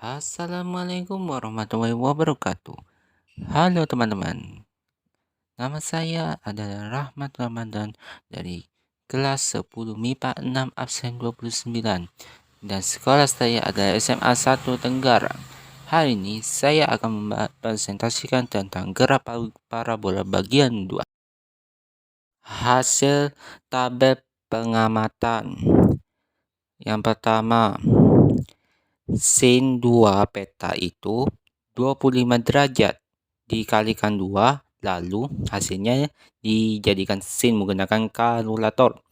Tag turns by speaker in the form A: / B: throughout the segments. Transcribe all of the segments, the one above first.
A: Assalamualaikum warahmatullahi wabarakatuh. Halo teman-teman, nama saya adalah Rahmat Ramadan dari kelas 10 MIPA 6 absen 29 dan sekolah saya adalah SMA 1 Tenggara. Hari ini saya akan mempresentasikan tentang gerak parabola bagian 2. Hasil tabel pengamatan. Yang pertama, sin 2 peta itu 25 derajat dikalikan 2, lalu hasilnya dijadikan sin menggunakan kalkulator.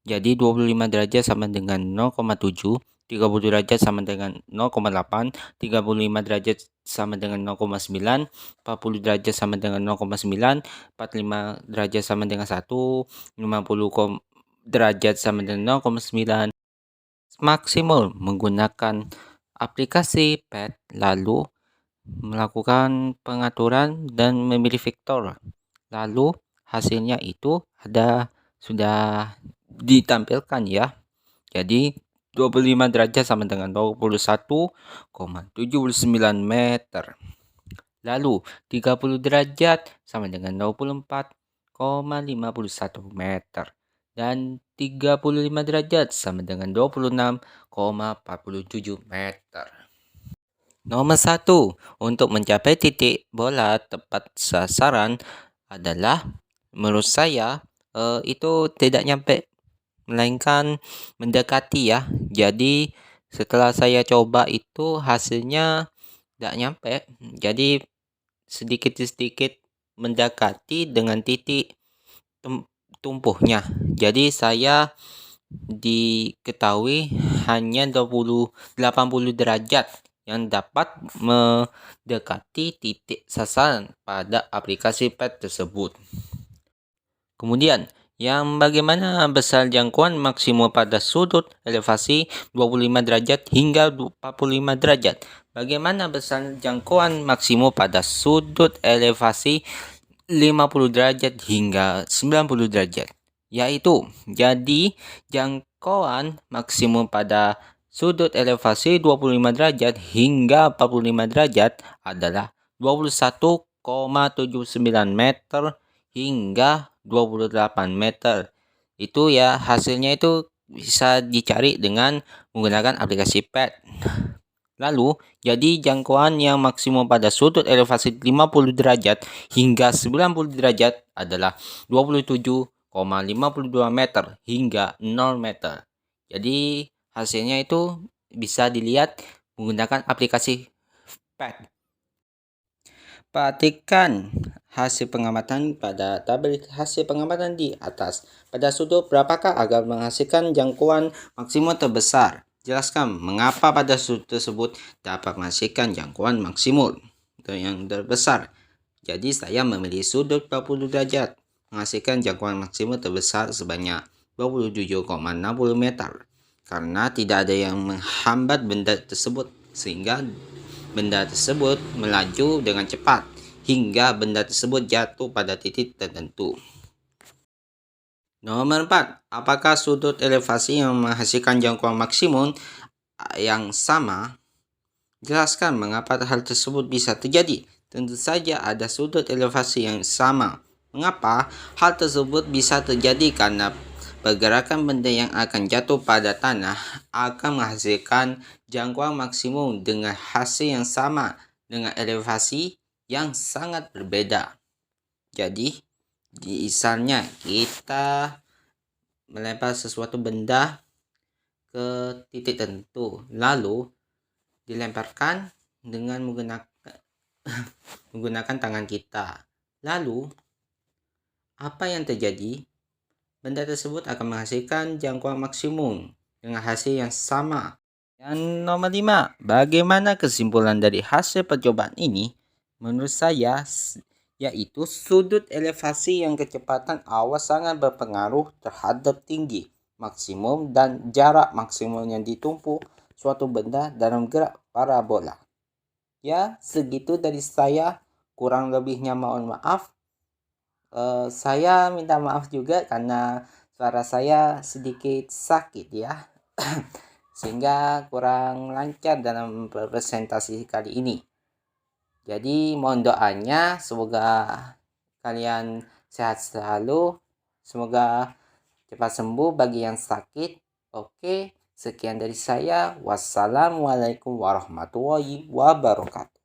A: Jadi 25 derajat sama dengan 0,7, 30 derajat sama dengan 0,8, 35 derajat sama dengan 0,9, 40 derajat sama dengan 0,9, 45 derajat sama dengan 1, 50 derajat sama dengan 0,9. Maksimal menggunakan aplikasi pad, lalu melakukan pengaturan dan memilih vektor. Lalu hasilnya itu sudah ditampilkan ya. Jadi 25 derajat sama dengan 21,79 meter. Lalu 30 derajat sama dengan 24,51 meter. Dan 35 derajat sama dengan 26,47 meter. Nomor 1, untuk mencapai titik bola tepat sasaran adalah menurut saya itu tidak nyampe, melainkan mendekati ya. Jadi setelah saya coba itu hasilnya tidak nyampe. Jadi sedikit-sedikit mendekati dengan titik tumpuhnya. Jadi saya diketahui hanya 80 derajat yang dapat mendekati titik sasaran pada aplikasi pad tersebut. Kemudian, yang bagaimana besar jangkauan maksimum pada sudut elevasi 25 derajat hingga 45 derajat. Bagaimana besar jangkauan maksimum pada sudut elevasi 50 derajat hingga 90 derajat. Yaitu, jadi jangkauan maksimum pada sudut elevasi 25 derajat hingga 45 derajat adalah 21,79 meter hingga 28 meter. Itu ya, hasilnya itu bisa dicari dengan menggunakan aplikasi pad. Lalu, jadi jangkauan yang maksimum pada sudut elevasi 50 derajat hingga 90 derajat adalah 27,52 meter hingga 0 meter. Jadi, hasilnya itu bisa dilihat menggunakan aplikasi pad. Perhatikan hasil pengamatan pada tabel hasil pengamatan di atas. Pada sudut berapakah agar menghasilkan jangkauan maksimum terbesar? Jelaskan mengapa pada sudut tersebut dapat menghasilkan jangkauan maksimum yang terbesar. Jadi saya memilih sudut 40 derajat menghasilkan jangkauan maksimum terbesar sebanyak 27,60 meter. Karena tidak ada yang menghambat benda tersebut sehingga benda tersebut melaju dengan cepat hingga benda tersebut jatuh pada titik tertentu. Nomor 4. Apakah sudut elevasi yang menghasilkan jangkauan maksimum yang sama? Jelaskan mengapa hal tersebut bisa terjadi. Tentu saja ada sudut elevasi yang sama. Mengapa hal tersebut bisa terjadi? Karena pergerakan benda yang akan jatuh pada tanah akan menghasilkan jangkauan maksimum dengan hasil yang sama dengan elevasi yang sangat berbeda. Jadi, misalnya kita melempar sesuatu benda ke titik tertentu, lalu dilemparkan dengan menggunakan tangan kita. Lalu, apa yang terjadi? Benda tersebut akan menghasilkan jangkauan maksimum dengan hasil yang sama. Yang nomor 5, bagaimana kesimpulan dari hasil percobaan ini? Menurut saya, yaitu sudut elevasi yang kecepatan awal sangat berpengaruh terhadap tinggi maksimum dan jarak maksimum yang ditempuh suatu benda dalam gerak parabola. Ya, segitu dari saya. Kurang lebihnya mohon maaf. Saya minta maaf juga karena suara saya sedikit sakit ya. sehingga kurang lancar dalam presentasi kali ini. Jadi mohon doanya, semoga kalian sehat selalu, semoga cepat sembuh bagi yang sakit. Oke, sekian dari saya. Wassalamualaikum warahmatullahi wabarakatuh.